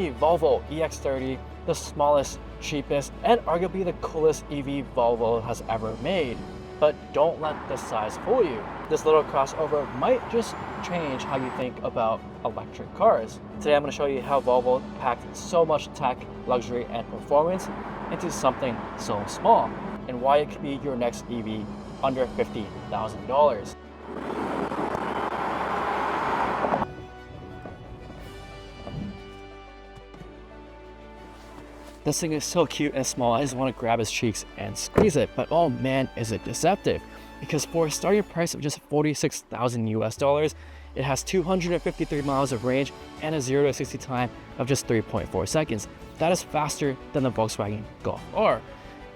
the Volvo EX30, the smallest, cheapest, and arguably the coolest EV Volvo has ever made. But don't let the size fool you. This little crossover might just change how you think about electric cars. Today I'm going to show you how Volvo packed so much tech, luxury, and performance into something so small, and why it could be your next EV under $50,000. This thing is so cute and small, I just want to grab his cheeks and squeeze it, but oh man, is it deceptive. Because for a starting price of just $46,000 US, it has 253 miles of range and a 0 to 60 time of just 3.4 seconds. That is faster than the Volkswagen Golf R.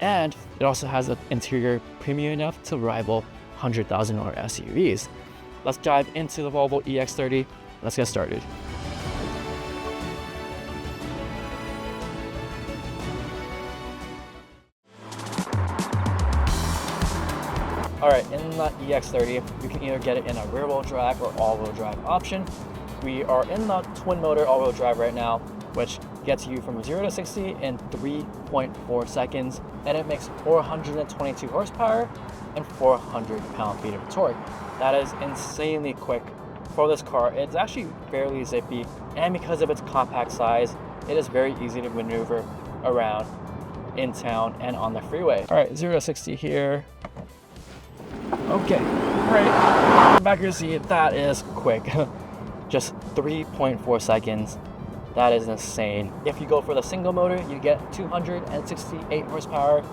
And it also has an interior premium enough to rival $100,000 SUVs. Let's dive into the Volvo EX30. Let's get started. Alright, in the EX30, you can either get it in a rear-wheel drive or all-wheel drive option. We are in the twin-motor all-wheel drive right now, which gets you from 0 to 60 in 3.4 seconds, and it makes 422 horsepower and 400 pound-feet of torque. That is insanely quick for this car. It's actually fairly zippy, and because of its compact size, it is very easy to maneuver around in town and on the freeway. Alright, 0 to 60 here. Okay, right, back your seat, that is quick. Just 3.4 seconds, that is insane. If you go for the single motor, you get 268 horsepower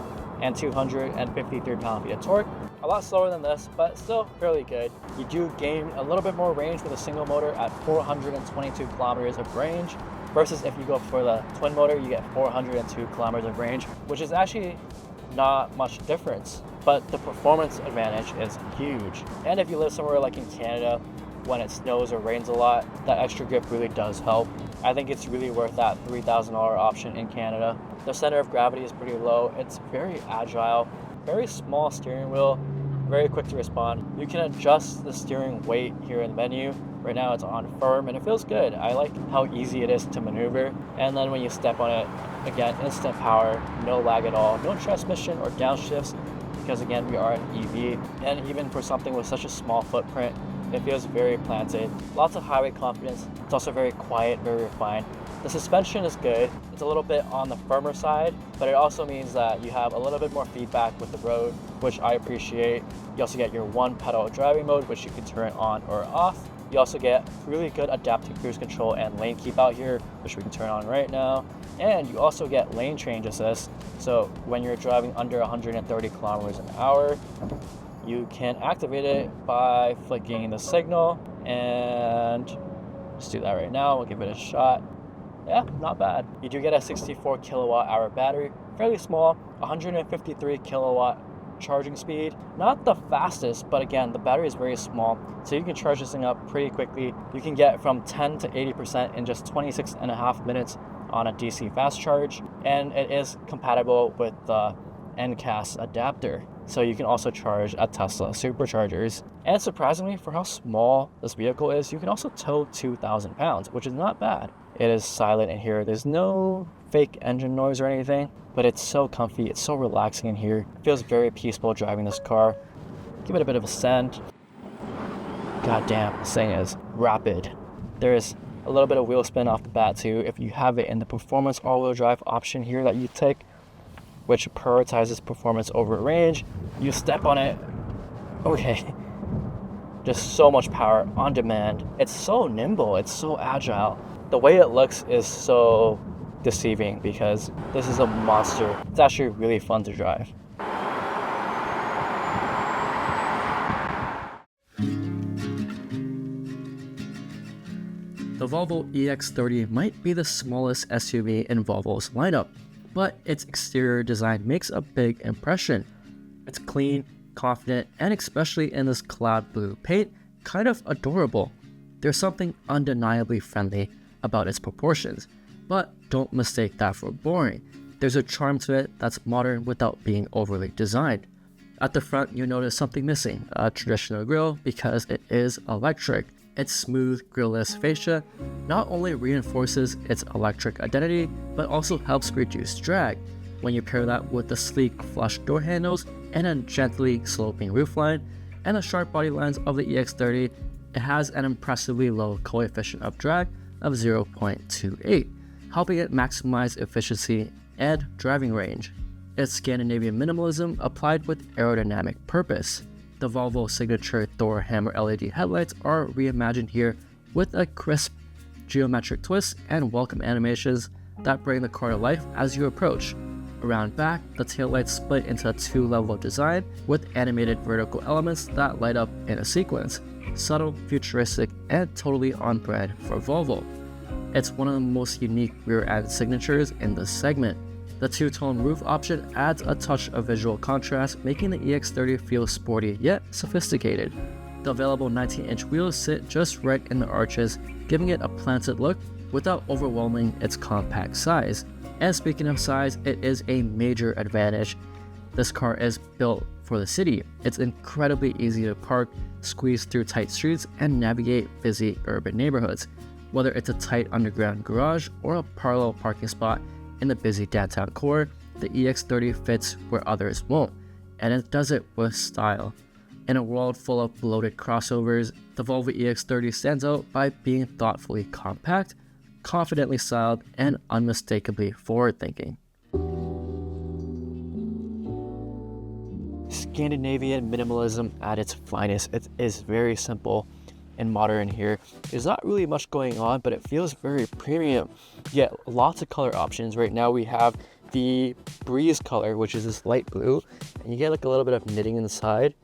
and 253 pound-feet of torque. A lot slower than this, but still fairly good. You do gain a little bit more range with a single motor at 422 kilometers of range, versus if you go for the twin motor, you get 402 kilometers of range, which is actually not much difference. But the performance advantage is huge. And if you live somewhere like in Canada, when it snows or rains a lot, that extra grip really does help. I think it's really worth that $3,000 option in Canada. The center of gravity is pretty low. It's very agile, very small steering wheel, very quick to respond. You can adjust the steering weight here in the menu. Right now it's on firm and it feels good. I like how easy it is to maneuver. And then when you step on it, again, instant power, no lag at all, no transmission or downshifts, because again, we are an EV, and even for something with such a small footprint, it feels very planted. Lots of highway confidence. It's also very quiet, very refined. The suspension is good. It's a little bit on the firmer side, but it also means that you have a little bit more feedback with the road, which I appreciate. You also get your one pedal driving mode, which you can turn on or off. You also get really good adaptive cruise control and lane keep out here, which we can turn on right now. And you also get lane change assist. So when you're driving under 130 kilometers an hour, you can activate it by flicking the signal, and let's do that right now. We'll give it a shot. Yeah, not bad. You do get a 64 kilowatt hour battery, fairly small, 153 kilowatt charging speed. Not the fastest, but again, the battery is very small, so you can charge this thing up pretty quickly. You can get from 10 to 80% in just 26 and a half minutes on a DC fast charge, and it is compatible with the NCAS adapter, so you can also charge at Tesla superchargers. And surprisingly, for how small this vehicle is, you can also tow 2,000 pounds, which is not bad. It is silent in here. There's no fake engine noise or anything, but it's so comfy. It's so relaxing in here. It feels very peaceful driving this car. Give it a bit of a send. God damn, this thing is rapid. There is a little bit of wheel spin off the bat too if you have it in the performance all-wheel drive option here that you take, which prioritizes performance over range. You step on it, okay, just so much power on demand. It's so nimble, it's so agile. The way it looks is so deceiving because this is a monster. It's actually really fun to drive. The Volvo EX30 might be the smallest SUV in Volvo's lineup, but its exterior design makes a big impression. It's clean, confident, and especially in this cloud blue paint, kind of adorable. There's something undeniably friendly about its proportions, but don't mistake that for boring. There's a charm to it that's modern without being overly designed. At the front, you notice something missing, a traditional grille because it is electric. Its smooth, grille-less fascia not only reinforces its electric identity, but also helps reduce drag. When you pair that with the sleek, flush door handles and a gently sloping roofline, and the sharp body lines of the EX30, it has an impressively low coefficient of drag of 0.28, helping it maximize efficiency and driving range. It's Scandinavian minimalism applied with aerodynamic purpose. The Volvo signature Thor hammer LED headlights are reimagined here with a crisp geometric twist and welcome animations that bring the car to life as you approach. Around back, the taillights split into a two-level design with animated vertical elements that light up in a sequence. Subtle, futuristic, and totally on brand for Volvo. It's one of the most unique rear-end signatures in this segment. The two-tone roof option adds a touch of visual contrast, making the EX30 feel sporty yet sophisticated. The available 19-inch wheels sit just right in the arches, giving it a planted look without overwhelming its compact size. And speaking of size, it is a major advantage. This car is built for the city. It's incredibly easy to park, squeeze through tight streets, and navigate busy urban neighborhoods. Whether it's a tight underground garage or a parallel parking spot in the busy downtown core, the EX30 fits where others won't, and it does it with style. In a world full of bloated crossovers, the Volvo EX30 stands out by being thoughtfully compact, confidently styled, and unmistakably forward-thinking. Scandinavian minimalism at its finest. It is very simple and modern here. There's not really much going on, but it feels very premium. Yet lots of color options. Right now we have the Breeze color, which is this light blue, and you get like a little bit of knitting inside.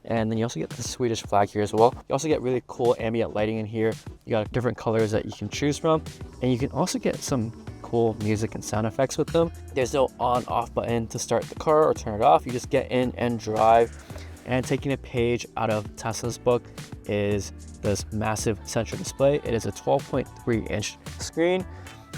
And then you also get the Swedish flag here as well. You also get really cool ambient lighting in here. You got different colors that you can choose from, and you can also get some cool music and sound effects with them. There's no on-off button to start the car or turn it off. You just get in and drive. And taking a page out of Tesla's book is this massive central display. It is a 12.3-inch screen.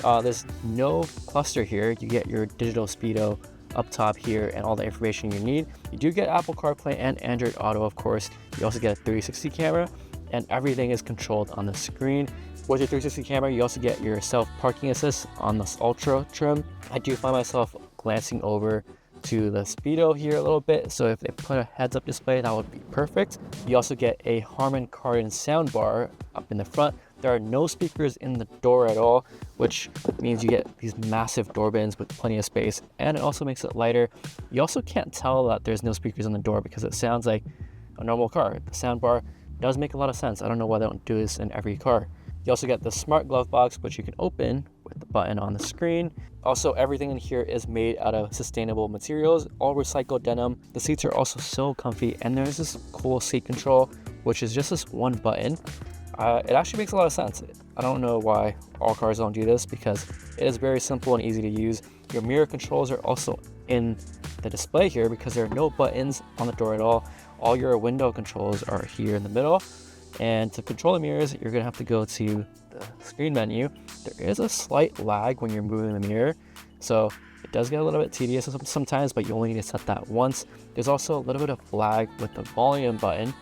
There's no cluster here. You get your digital speedo up top here and all the information you need. You do get Apple CarPlay and Android Auto, of course. You also get a 360 camera, and everything is controlled on the screen. With your 360 camera, you also get your self-parking assist on this Ultra trim. I do find myself glancing over to the speedo here a little bit, so if they put a heads-up display, that would be perfect. You also get a Harman Kardon soundbar up in the front. There are no speakers in the door at all, which means you get these massive door bins with plenty of space, and it also makes it lighter. You also can't tell that there's no speakers on the door because it sounds like a normal car. The soundbar does make a lot of sense. I don't know why they don't do this in every car. You also get the smart glove box, which you can open with the button on the screen. Also, everything in here is made out of sustainable materials, all recycled denim. The seats are also so comfy, and there's this cool seat control, which is just this one button. It actually makes a lot of sense. I don't know why all cars don't do this, because it is very simple and easy to use. Your mirror controls are also in the display here because there are no buttons on the door at all. All your window controls are here in the middle. And to control the mirrors, you're gonna have to go to the screen menu. There is a slight lag when you're moving the mirror, so it does get a little bit tedious sometimes, but you only need to set that once. There's also a little bit of lag with the volume button.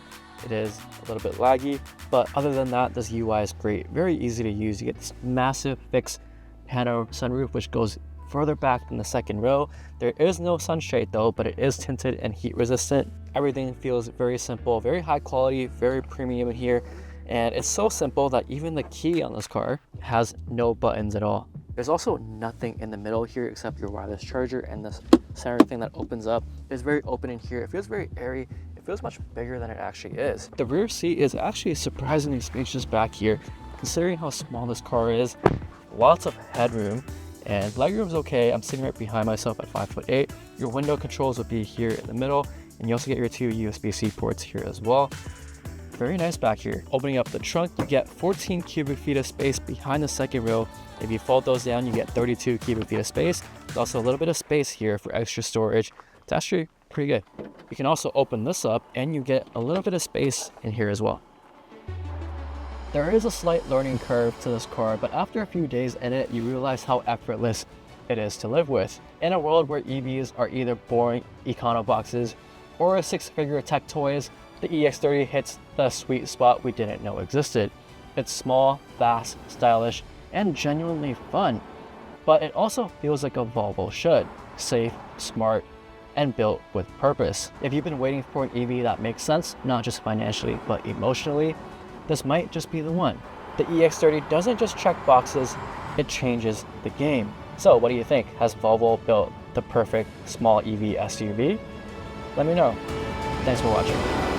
It is a little bit laggy, but other than that, this UI is great. Very easy to use. You get this massive fixed panoramic sunroof, which goes further back than the second row. There is no sunshade though, but it is tinted and heat resistant. Everything feels very simple, very high quality, very premium in here. And it's so simple that even the key on this car has no buttons at all. There's also nothing in the middle here except your wireless charger, and this center thing that opens up is very open in here. It feels very airy. It feels much bigger than it actually is. The rear seat is actually surprisingly spacious back here, considering how small this car is. Lots of headroom, and legroom's okay. I'm sitting right behind myself at 5'8". Your window controls will be here in the middle, and you also get your two USB-C ports here as well. Very nice back here. Opening up the trunk, you get 14 cubic feet of space behind the second row. If you fold those down, you get 32 cubic feet of space. There's also a little bit of space here for extra storage. It's actually pretty good. You can also open this up, and you get a little bit of space in here as well. There is a slight learning curve to this car, but after a few days in it, you realize how effortless it is to live with. In a world where EVs are either boring econo boxes or six-figure tech toys, The EX30 hits the sweet spot we didn't know existed. It's small, fast, stylish, and genuinely fun. But it also feels like a Volvo should. Safe, smart, and built with purpose. If you've been waiting for an EV that makes sense, not just financially, but emotionally, this might just be the one. The EX30 doesn't just check boxes, it changes the game. So what do you think? Has Volvo built the perfect small EV SUV? Let me know. Thanks for watching.